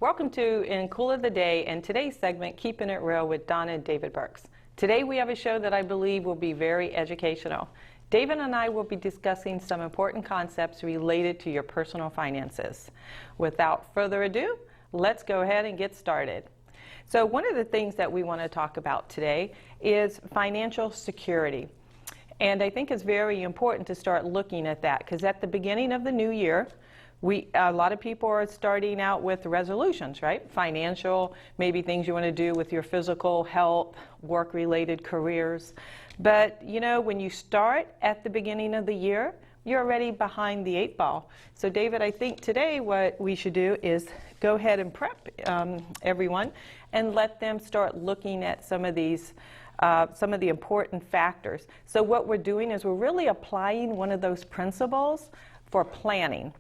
Welcome to In Cool of the Day and today's segment, Keeping It Real with Donna and David Burks. Today we have a show that I believe will be very educational. David and I will be discussing some important concepts related to your personal finances. Without further ado, let's go ahead and get started. So one of the things that we want to talk about today is financial security. And I think it's very important to start looking at that because at the beginning of the new year, a lot of people are starting out with resolutions, right? Financial, maybe things you want to do with your physical health, work-related careers. But, you know, when you start at the beginning of the year, you're already behind the 8 ball. So, David, I think today what we should do is go ahead and prep everyone and let them start looking at some of these some of the important factors. So what we're doing is we're really applying one of those principles for planning.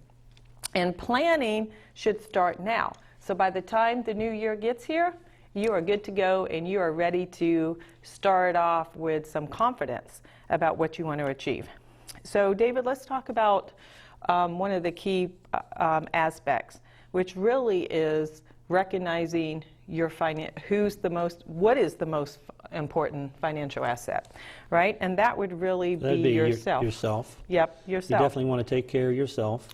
And planning should start now. So by the time the new year gets here, you are good to go and you are ready to start off with some confidence about what you want to achieve. So David, let's talk about one of the key aspects, which really is recognizing your what is the most important financial asset, right? And that would really be yourself. Yourself. Yep, yourself. You definitely want to take care of yourself.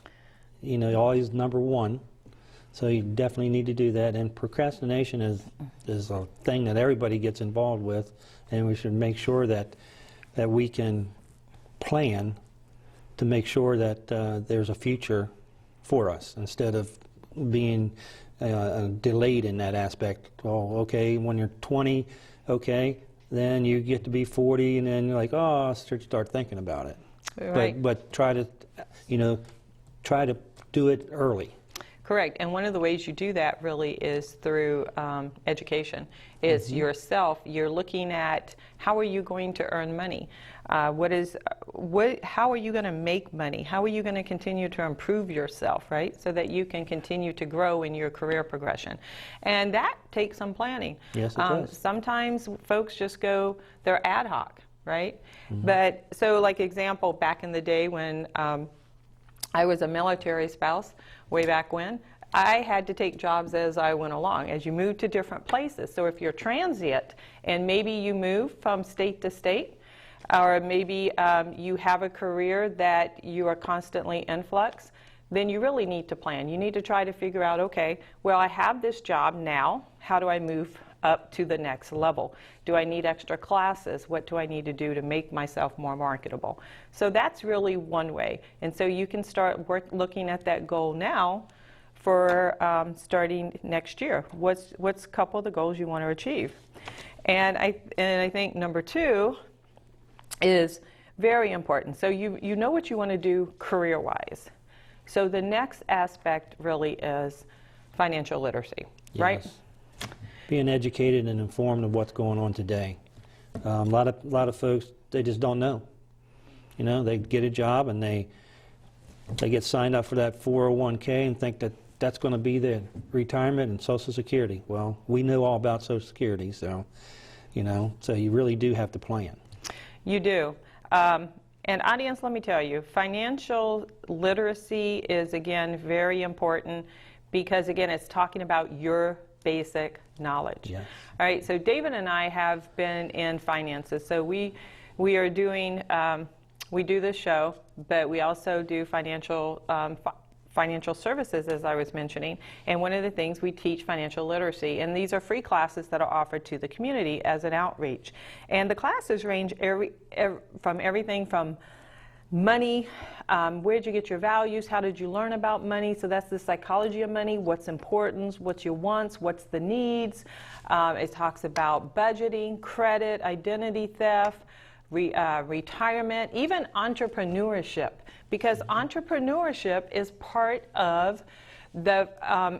You know, always number one. So you definitely need to do that. And procrastination is a thing that everybody gets involved with, and we should make sure that we can plan to make sure that there's a future for us instead of being delayed in that aspect. Oh, okay, when you're 20, okay, then you get to be 40, and then you're like, oh, I'll start thinking about it. Right. But try to, try to do it early. Correct. And one of the ways you do that really is through education. Is yourself. You're looking at how are you going to earn money? How are you going to make money? How are you going to continue to improve yourself, right? So that you can continue to grow in your career progression. And that takes some planning. Yes, it does. Sometimes folks just go, they're ad hoc, right? But so like example, back in the day when I was a military spouse way back when. I had to take jobs as I went along, as you move to different places. So if you're transient and maybe you move from state to state, or maybe you have a career that you are constantly in flux, then you really need to plan. You need to try to figure out, okay, well, I have this job now. How do I move up to the next level? Do I need extra classes? What do I need to do to make myself more marketable? So that's really one way. And so you can start looking at that goal now for starting next year. What's a couple of the goals you want to achieve? And I think number 2 is very important. So you know what you want to do career-wise. So the next aspect really is financial literacy, right? Yes. Being educated and informed of what's going on today. A lot of folks, they just don't know. You know, they get a job and they get signed up for that 401k and think that that's going to be the retirement and Social Security. Well, we know all about Social Security, so so you really do have to plan. You do. And audience, let me tell you, financial literacy is, again, very important because, again, it's talking about your basic knowledge. Yes. All right, so David and I have been in finances. So we are doing, we do this show, but we also do financial services, as I was mentioning. And one of the things we teach financial literacy. And these are free classes that are offered to the community as an outreach. And the classes range from everything from money, where'd you get your values, how did you learn about money, so that's the psychology of money, what's important, what's your wants, what's the needs. It talks about budgeting, credit, identity theft, retirement, even entrepreneurship, because entrepreneurship is part of the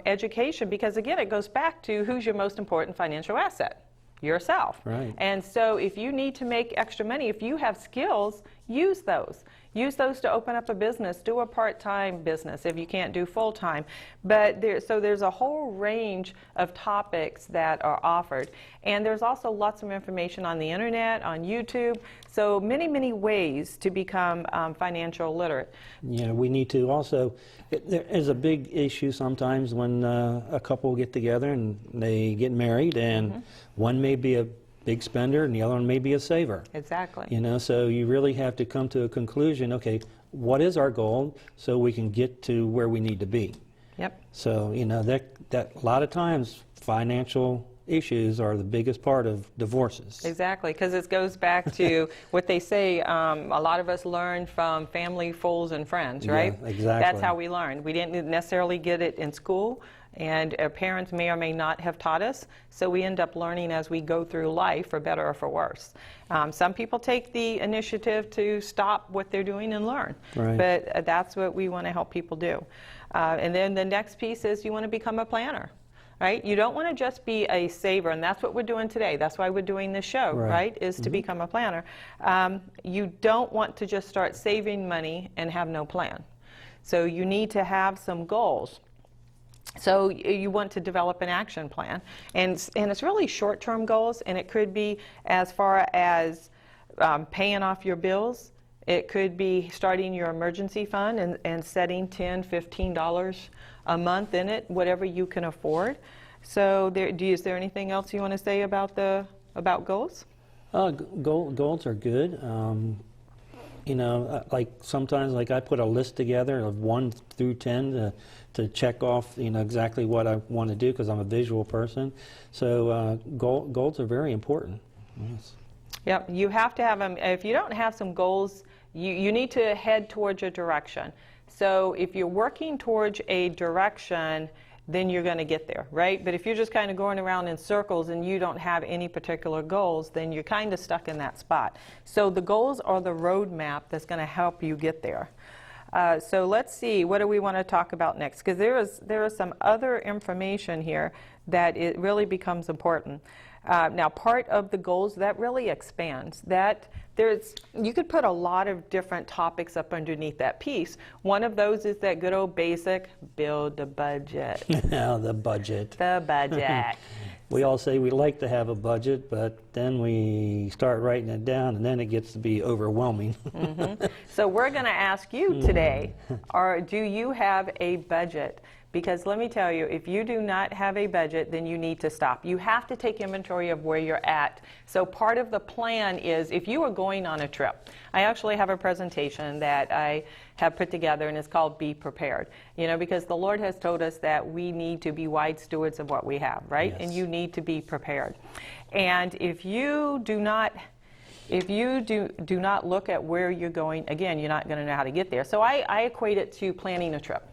education, because again, it goes back to who's your most important financial asset? Yourself. Right. And so if you need to make extra money, if you have skills, use those. use those to open up a business. Do a part-time business if you can't do full-time. But there's a whole range of topics that are offered. And there's also lots of information on the internet, on YouTube. So many, many ways to become financial literate. Yeah, we need to also, there is a big issue sometimes when a couple get together and they get married, and one may be a big spender and the other one may be a saver. Exactly. You know, so you really have to come to a conclusion, okay, what is our goal so we can get to where we need to be? Yep. So, you know, that a lot of times financial issues are the biggest part of divorces. Exactly, because it goes back to what they say, a lot of us learn from family, fools, and friends, right? Yeah, exactly. That's how we learn. We didn't necessarily get it in school, and our parents may or may not have taught us, so we end up learning as we go through life, for better or for worse. Some people take the initiative to stop what they're doing and learn, Right. but that's what we want to help people do. And then the next piece is you want to become a planner. Right? You don't want to just be a saver, and that's what we're doing today. That's why we're doing this show, right? Is to become a planner. You don't want to just start saving money and have no plan. So you need to have some goals. So you want to develop an action plan, and it's really short-term goals, and it could be as far as paying off your bills. It could be starting your emergency fund and setting $10, $15 a month in it, whatever you can afford. So is there anything else you want to say about goals? Goals are good. You know, like sometimes, like I put a list together of 1 through 10 to check off, you know, exactly what I want to do, because I'm a visual person. So goals are very important. Yes. Yep, you have to have them. If you don't have some goals, you need to head towards a direction. So if you're working towards a direction, then you're going to get there, right? But if you're just kind of going around in circles and you don't have any particular goals, then you're kind of stuck in that spot. So the goals are the roadmap that's going to help you get there. So let's see, what do we want to talk about next? Because there is some other information here that it really becomes important. Now, part of the goals, that really expands. You could put a lot of different topics up underneath that piece. One of those is that good old basic, build a budget. Now the budget. The budget. We all say we like to have a budget, but then we start writing it down, and then it gets to be overwhelming. So we're going to ask you today, do you have a budget? Because let me tell you, if you do not have a budget, then you need to stop. You have to take inventory of where you're at. So part of the plan is, if you are going on a trip, I actually have a presentation that I have put together, and it's called Be Prepared. You know, because the Lord has told us that we need to be wise stewards of what we have, right? Yes. And you need to be prepared. And if you do not look at where you're going, again, you're not going to know how to get there. So I equate it to planning a trip.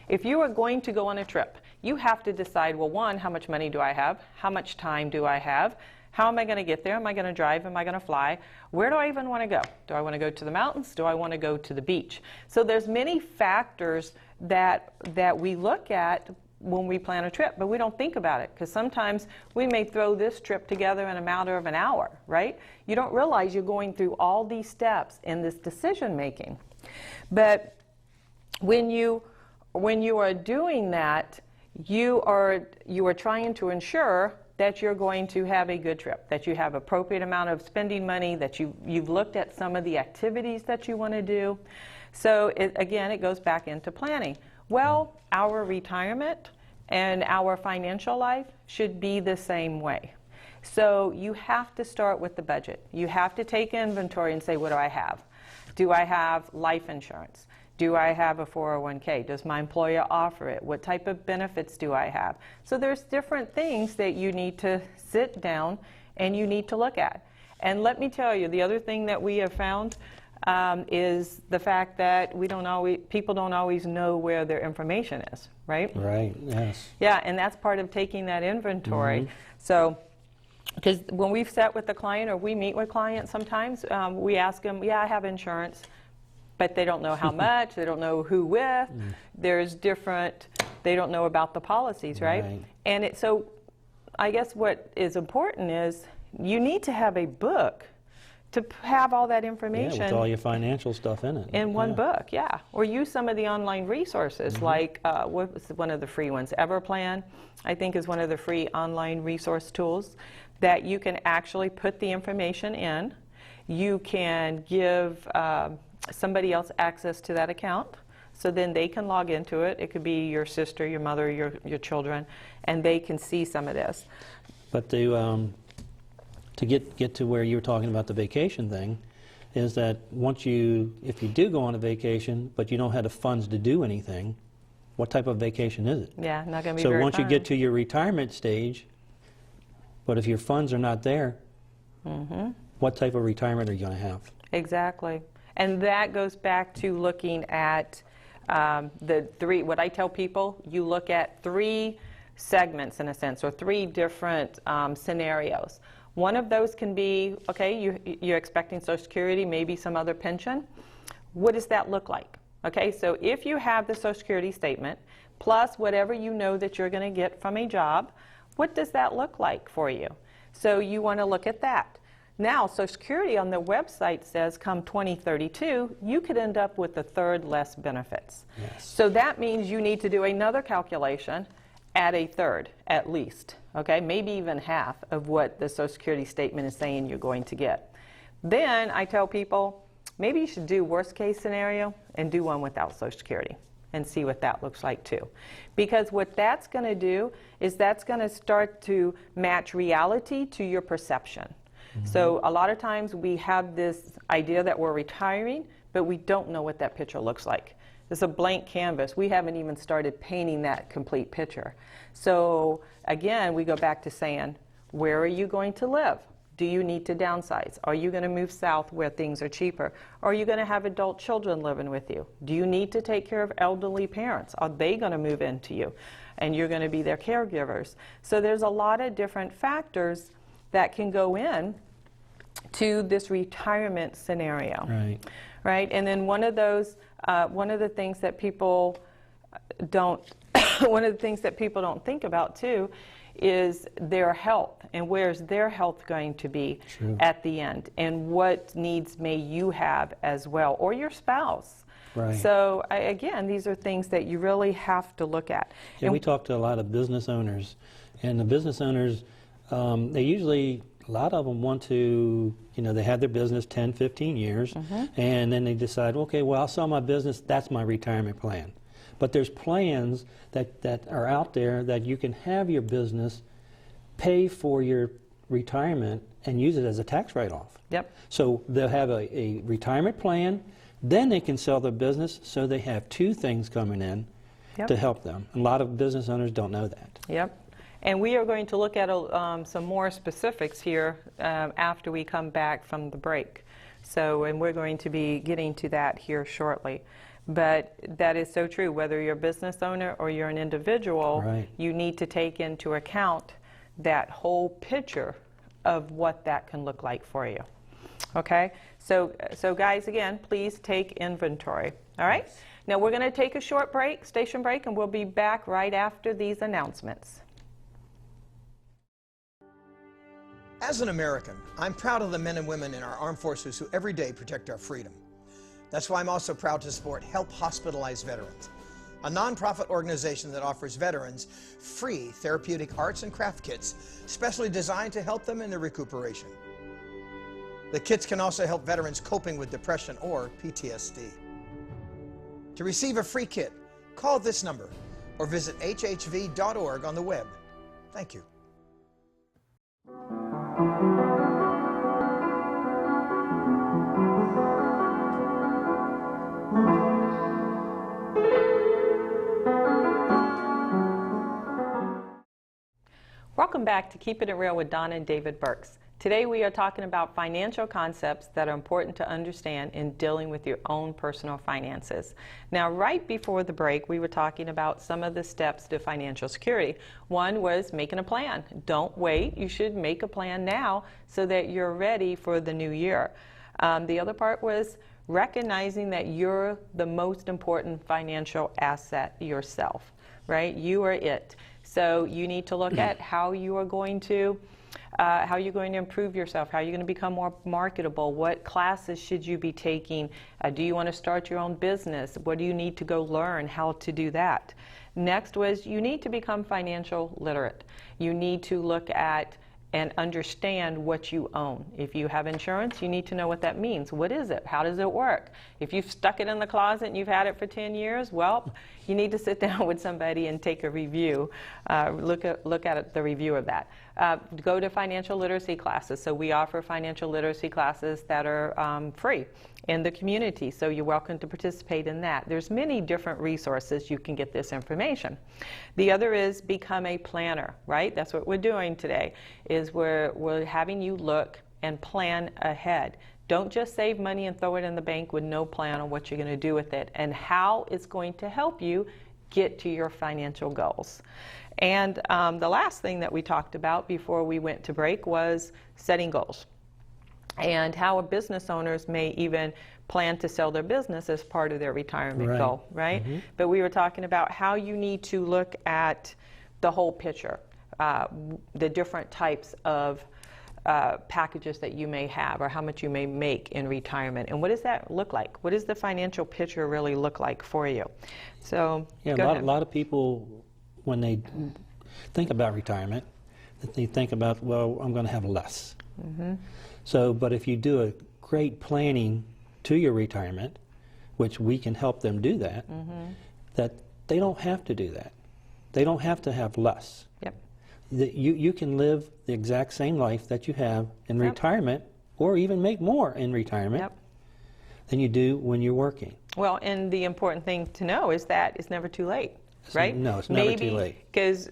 If you are going to go on a trip, you have to decide, well, one, how much money do I have? How much time do I have? How am I going to get there? Am I going to drive? Am I going to fly? Where do I even want to go? Do I want to go to the mountains? Do I want to go to the beach? So there's many factors that we look at when we plan a trip, but we don't think about it, because sometimes we may throw this trip together in a matter of an hour, right? You don't realize you're going through all these steps in this decision making. But when you are doing that, you are trying to ensure that you're going to have a good trip, that you have appropriate amount of spending money, that you've looked at some of the activities that you want to do. So again, it goes back into planning. Well, our retirement and our financial life should be the same way. So you have to start with the budget. You have to take inventory and say, what do I have? Do I have life insurance? Do I have a 401k? Does my employer offer it? What type of benefits do I have? So there's different things that you need to sit down and you need to look at. And let me tell you, the other thing that we have found is the fact that people don't always know where their information is, right? Right, yes. Yeah, and that's part of taking that inventory. So, because when we've sat with the client or we meet with clients sometimes, we ask them, yeah, I have insurance, but they don't know how much, they don't know who with, they don't know about the policies, right? And so I guess what is important is you need to have a book to have all that Yeah, information with all your financial stuff in it. in one Yeah. book, yeah. Or use some of the online resources, like what was one of the free ones? Everplan, I think, is one of the free online resource tools that you can actually put the information in. You can give somebody else access to that account, so then they can log into it. It could be your sister, your mother, your children, and they can see some of this. But to get to where you were talking about the vacation thing, is that if you do go on a vacation, but you don't have the funds to do anything, what type of vacation is it? Yeah, not going to be So very once fun. you get to your retirement stage, but if your funds are not there, what type of retirement are you going to have? Exactly. And that goes back to looking at what I tell people, you look at 3 segments, in a sense, or 3 different scenarios. One of those can be, okay, you're expecting Social Security, maybe some other pension. What does that look like? Okay, so if you have the Social Security statement, plus whatever you know that you're going to get from a job, what does that look like for you? So you want to look at that. Now, Social Security on the website says come 2032, you could end up with 1/3 less benefits. Yes. So that means you need to do another calculation at 1/3 at least, okay? Maybe even half of what the Social Security statement is saying you're going to get. Then I tell people, maybe you should do worst case scenario and do one without Social Security and see what that looks like too. Because what that's going to do is that's going to start to match reality to your perception. So a lot of times we have this idea that we're retiring, but we don't know what that picture looks like. It's a blank canvas. We haven't even started painting that complete picture. So again, we go back to saying, where are you going to live? Do you need to downsize? Are you going to move south where things are cheaper? Are you going to have adult children living with you? Do you need to take care of elderly parents? Are they going to move into you? And you're going to be their caregivers. So there's a lot of different factors that can go in to this retirement scenario. Right. Right? And then one of the things that people don't think about too is their health, and where's their health going to be True. at the end, and what needs may you have as well, or your spouse. Right. So again, these are things that you really have to look at. Yeah, And we talk to a lot of business owners, and the business owners, they usually, a lot of them want to, they have their business 10, 15 years, and then they decide, okay, well, I'll sell my business, that's my retirement plan. But there's plans that are out there that you can have your business pay for your retirement and use it as a tax write-off. Yep. So they'll have a retirement plan, then they can sell their business, so they have 2 things coming in to help them. A lot of business owners don't know that. Yep. And we are going to look at some more specifics here after we come back from the break. So, and we're going to be getting to that here shortly. But that is so true. Whether you're a business owner or you're an individual, Right. you need to take into account that whole picture of what that can look like for you. Okay? So guys, again, please take inventory. All right? Yes. Now we're going to take a short break, station break, and we'll be back right after these announcements. As an American, I'm proud of the men and women in our armed forces who every day protect our freedom. That's why I'm also proud to support Help Hospitalized Veterans, a nonprofit organization that offers veterans free therapeutic arts and craft kits specially designed to help them in their recuperation. The kits can also help veterans coping with depression or PTSD. To receive a free kit, call this number or visit hhv.org on the web. Thank you. Welcome back to Keeping It Real with Donna and David Burks. Today we are talking about financial concepts that are important to understand in dealing with your own personal finances. Now, right before the break, we were talking about some of the steps to financial security. One was making a plan. Don't wait. You should make a plan now so that you're ready for the new year. The other part was recognizing that you're the most important financial asset yourself, right? You are it. So you need to look at how you are going to How are you going to improve yourself? How are you going to become more marketable? What classes should you be taking? Do you want to start your own business? What do you need to go learn how to do that? Next was you need to become financial literate. You need to look at and understand what you own. If you have insurance, you need to know what that means. What is it? How does it work? If you've stuck it in the closet and you've had it for 10 years, well, you need to sit down with somebody and take a review, look at the review of that. Go to financial literacy classes. So we offer financial literacy classes that are free in the community, so you're welcome to participate in that. There's many different resources you can get this information. The other is become a planner, right? That's what we're doing today, is we're having you look and plan ahead. Don't just save money and throw it in the bank with no plan on what you're going to do with it and how it's going to help you get to your financial goals. And the last thing that we talked about before we went to break was setting goals, and how business owners may even plan to sell their business as part of their retirement goal, right? Mm-hmm. But we were talking about how you need to look at the whole picture, the different types of packages that you may have, or how much you may make in retirement, and what does that look like? What does the financial picture really look like for you? So yeah, a lot of people, when they think about retirement, they think about, well, I'm going to have less. Mm-hmm. So, but if you do a great planning to your retirement, which we can help them do that, mm-hmm. that they don't have to do that. They don't have to have less. Yep. You can live the exact same life that you have in retirement, or even make more in retirement than you do when you're working. Well, and the important thing to know is that it's never too late. Right? No, it's never too late. Because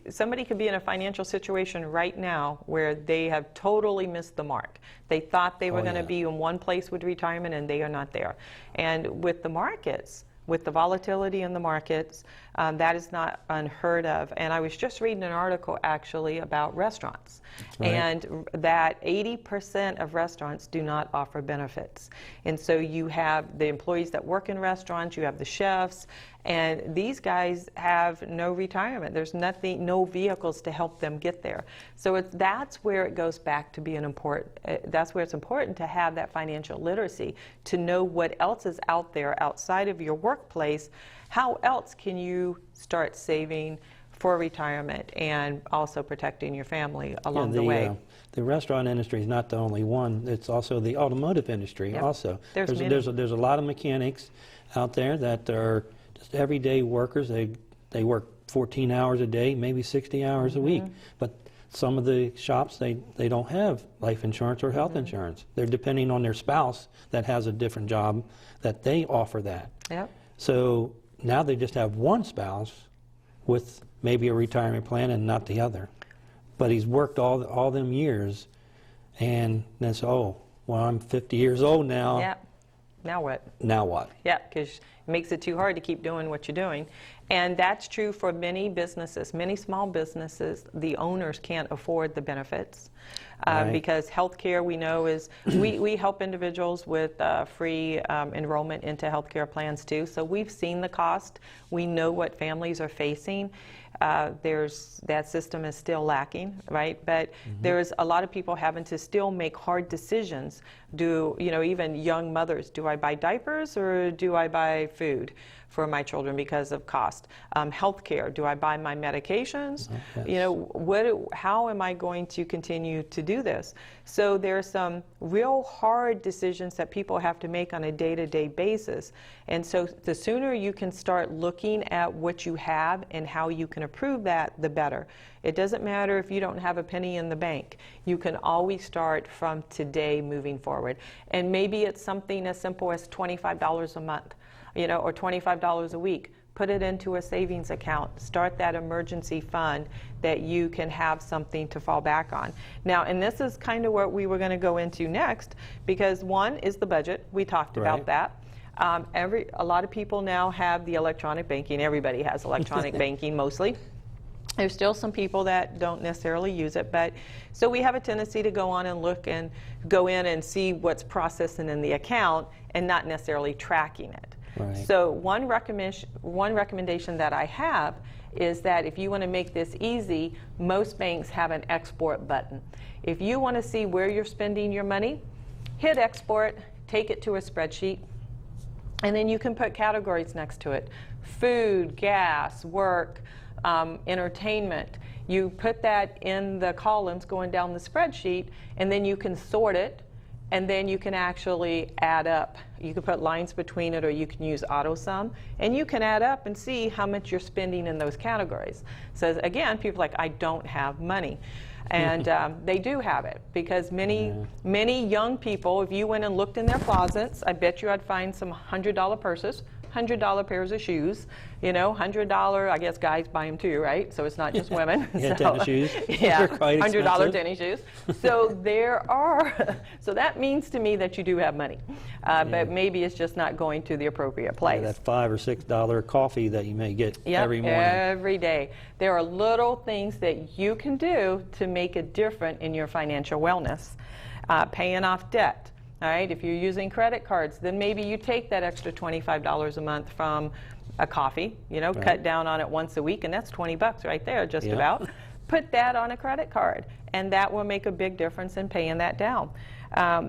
somebody could be in a financial situation right now where they have totally missed the mark. They thought they were going to be in one place with retirement, and they are not there. And with the markets, with the volatility in the markets, that is not unheard of. And I was just reading an article actually about restaurants, and that 80% of restaurants do not offer benefits. And so you have the employees that work in restaurants, you have the chefs, and these guys have no retirement. There's nothing, no vehicles to help them get there. So that's where it goes back to being important. That's where it's important to have that financial literacy, to know what else is out there outside of your workplace. How else can you start saving for retirement and also protecting your family along the way? The restaurant industry is not the only one. It's also the automotive industry also. There's a lot of mechanics out there that are just everyday workers. They work 14 hours a day, maybe 60 hours mm-hmm. a week. But some of the shops, they don't have life insurance or health mm-hmm. insurance. They're depending on their spouse that has a different job that they offer that. Yep. So now they just have one spouse with maybe a retirement plan and not the other. But he's worked all them years, and then so, oh, well, I'm 50 years old now. Yeah. Now what? Now what? Yeah, because it makes it too hard to keep doing what you're doing. And that's true for many businesses, many small businesses. The owners can't afford the benefits because healthcare, we know, is we help individuals with free enrollment into healthcare plans too. So we've seen the cost. We know what families are facing. That system is still lacking, right? But mm-hmm. there's a lot of people having to still make hard decisions. Even young mothers, do I buy diapers or do I buy food for my children because of cost? Healthcare, do I buy my medications? Oh, yes. How am I going to continue to do this? So there are some real hard decisions that people have to make on a day-to-day basis. And so the sooner you can start looking at what you have and how you can improve that, the better. It doesn't matter if you don't have a penny in the bank. You can always start from today moving forward. And maybe it's something as simple as $25 a month, or $25 a week. Put it into a savings account. Start that emergency fund that you can have something to fall back on. Now, and this is kind of what we were going to go into next, because one is the budget. We talked about that. A lot of people now have the electronic banking. Everybody has electronic banking mostly. There's still some people that don't necessarily use it, but so we have a tendency to go on and look and go in and see what's processing in the account and not necessarily tracking it. Right. So one recommendation that I have is that if you want to make this easy, most banks have an export button. If you want to see where you're spending your money, hit export, take it to a spreadsheet, and then you can put categories next to it. Food, gas, work, entertainment. You put that in the columns going down the spreadsheet, and then you can sort it, and then you can actually add up. You can put lines between it, or you can use auto sum, and you can add up and see how much you're spending in those categories. So again, people are like, I don't have money. And they do have it, because many young people, if you went and looked in their closets, I bet you I'd find some $100 purses, $100 pairs of shoes, you know, $100, I guess guys buy them too, right? So it's not just women. Yeah, so, tennis shoes. Yeah, They're quite $100 expensive. tennis shoes. So there are, so that means to me that you do have money, but maybe it's just not going to the appropriate place. Yeah, that $5 or $6 coffee that you may get Yep, every morning. every day. There are little things that you can do to make a difference in your financial wellness. Paying off debt. All right, if you're using credit cards, then maybe you take that extra $25 a month from a coffee, you know, cut down on it once a week, and that's $20 right there, just about. Put that on a credit card, and that will make a big difference in paying that down.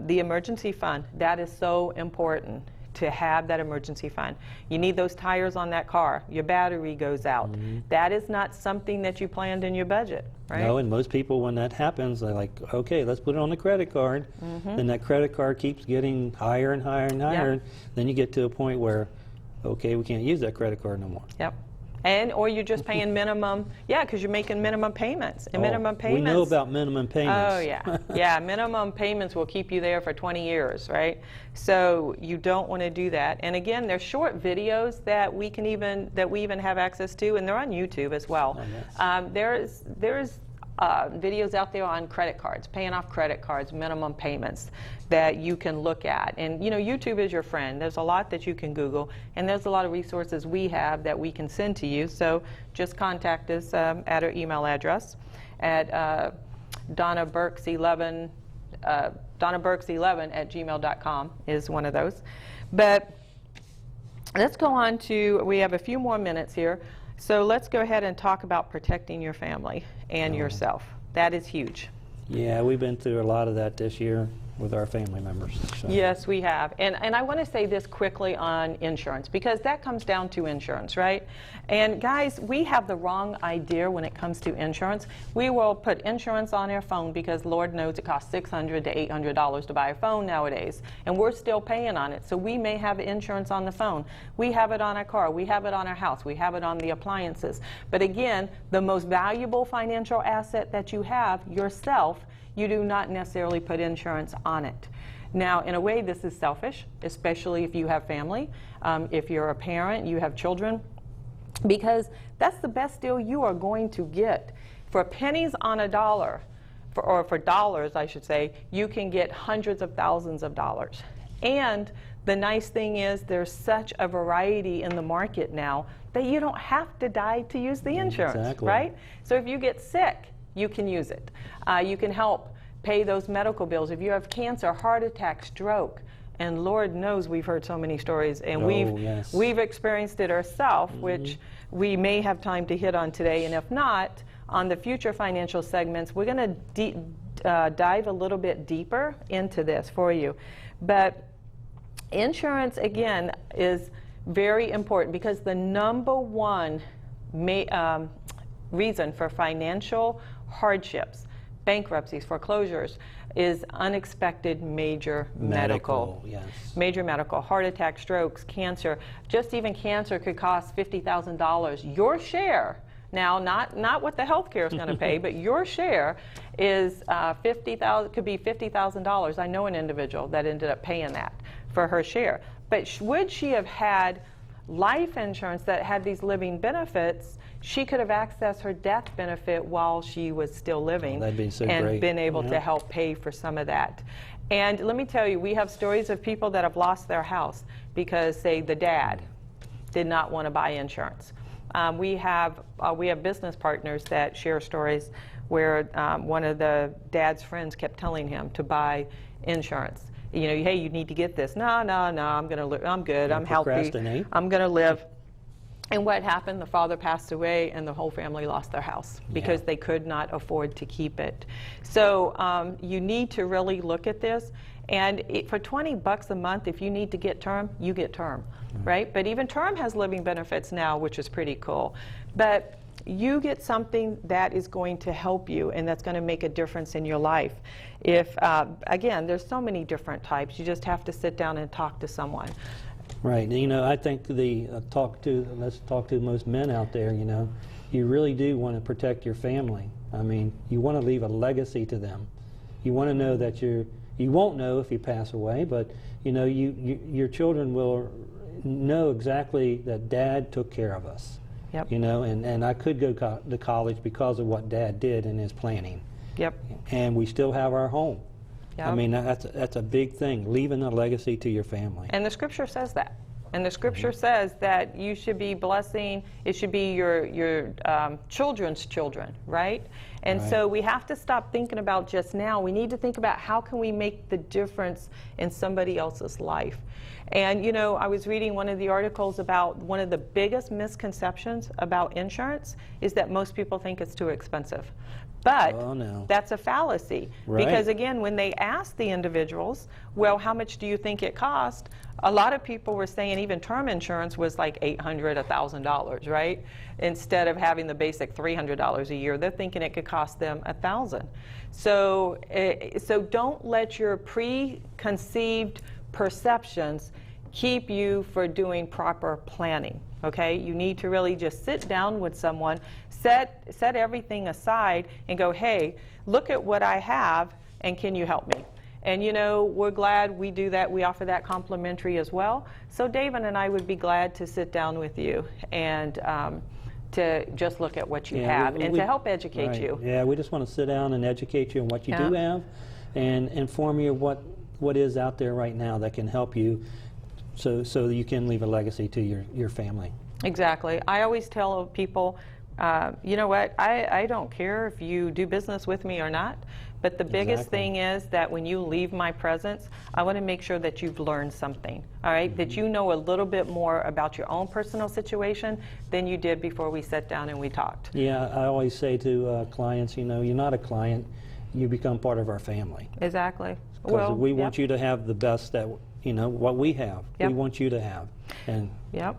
The emergency fund, that is so important to have that emergency fund. You need those tires on that car. Your battery goes out. That is not something that you planned in your budget, right? No, and most people, when that happens, they're like, okay, let's put it on the credit card. Then that credit card keeps getting higher and higher and higher. And then you get to a point where, okay, we can't use that credit card no more. Yep. And or you're just paying minimum, because you're making minimum payments. And minimum payments. We know about minimum payments. Oh yeah, yeah. Minimum payments will keep you there for 20 years, right? So you don't want to do that. And again, there's short videos that we even have access to, and they're on YouTube as well. Oh, yes. There's videos out there on credit cards, paying off credit cards, minimum payments that you can look at. And you know, YouTube is your friend. There's a lot that you can Google, and there's a lot of resources we have that we can send to you. So just contact us at our email address at Donna Burks 11 at gmail.com is one of those. But let's go on to, we have a few more minutes here. So let's go ahead and talk about protecting your family and yourself. That is huge. Yeah, we've been through a lot of that this year with our family members. So. Yes, we have. And I want to say this quickly on insurance, because that comes down to insurance, right? And guys, we have the wrong idea when it comes to insurance. We will put insurance on our phone because Lord knows it costs $600 to $800 to buy a phone nowadays, and we're still paying on it. So we may have insurance on the phone. We have it on our car. We have it on our house. We have it on the appliances. But again, the most valuable financial asset that you have, yourself, you do not necessarily put insurance on it. Now, in a way, this is selfish, especially if you have family, if you're a parent, you have children, because that's the best deal you are going to get. For pennies on a dollar, or for dollars, I should say, you can get hundreds of thousands of dollars. And the nice thing is there's such a variety in the market now that you don't have to die to use the insurance, right? So if you get sick, you can use it. You can help pay those medical bills. If you have cancer, heart attack, stroke, and Lord knows we've heard so many stories, and we've experienced it ourselves, which we may have time to hit on today, and if not, on the future financial segments, we're going to dive a little bit deeper into this for you. But insurance, again, is very important, because the number one reason for financial hardships, bankruptcies, foreclosures, is unexpected major medical. Major medical, heart attack, strokes, cancer. Just even cancer could cost $50,000. Your share, now not what the healthcare is going to pay, but your share is could be $50,000. I know an individual that ended up paying that for her share. But would she have had life insurance that had these living benefits, she could have accessed her death benefit while she was still living, that'd be so and great. Been able to help pay for some of that. And let me tell you, we have stories of people that have lost their house because, say, the dad did not want to buy insurance. We have business partners that share stories where one of the dad's friends kept telling him to buy insurance. you know, hey, you need to get this. No, no, no, I'm good, I'm healthy, procrastinate. I'm going to live. And what happened? The father passed away and the whole family lost their house because they could not afford to keep it. So you need to really look at this. And for $20 a month, if you need to get term, you get term, right? But even term has living benefits now, which is pretty cool. But you get something that is going to help you and that's going to make a difference in your life. If, again, there's so many different types. You just have to sit down and talk to someone. Right. You know, I think let's talk to most men out there, you know, you really do want to protect your family. I mean, you want to leave a legacy to them. You want to know that you won't know if you pass away, but, you know, your children will know exactly that Dad took care of us. Yep. You know, and I could go to college because of what Dad did in his planning. Yep. And we still have our home. Yep. I mean, that's a big thing, leaving a legacy to your family. And the scripture says that. And the scripture says that you should be blessing, it should be your children's children, right? And so we have to stop thinking about just now. We need to think about how can we make the difference in somebody else's life. And you know, I was reading one of the articles about one of the biggest misconceptions about insurance is that most people think it's too expensive. But that's a fallacy. Right. Because again, when they asked the individuals, well, how much do you think it cost? A lot of people were saying even term insurance was like $800, $1,000, right? Instead of having the basic $300 a year, they're thinking it could cost them $1,000. So don't let your preconceived perceptions keep you for doing proper planning. Okay, you need to really just sit down with someone, set everything aside and go, hey, look at what I have and can you help me? And you know, we're glad we do that. We offer that complimentary as well. So David and I would be glad to sit down with you and to just look at what you have and to help educate you. Yeah, we just want to sit down and educate you on what you do have and inform you of what is out there right now that can help you so you can leave a legacy to your family. Exactly. I always tell people, you know what, I don't care if you do business with me or not, but the biggest thing is that when you leave my presence, I want to make sure that you've learned something, all right? That you know a little bit more about your own personal situation than you did before we sat down and we talked. Yeah, I always say to clients, you know, you're not a client, you become part of our family. Exactly. Because we want you to have the best that, you know, what we have. Yep. We want you to have. And yep,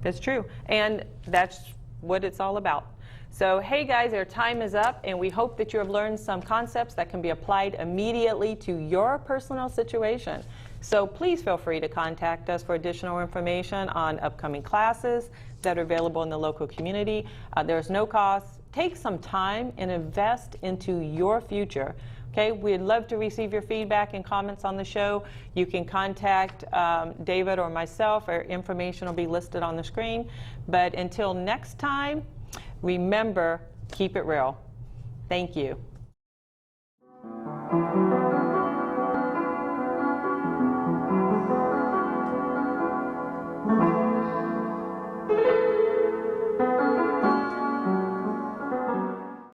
that's true. And that's what it's all about. So, hey guys, our time is up, and we hope that you have learned some concepts that can be applied immediately to your personal situation. So please feel free to contact us for additional information on upcoming classes that are available in the local community. There's no cost. Take some time and invest into your future. Okay, we'd love to receive your feedback and comments on the show. You can contact David or myself. Our information will be listed on the screen. But until next time, remember, keep it real. Thank you.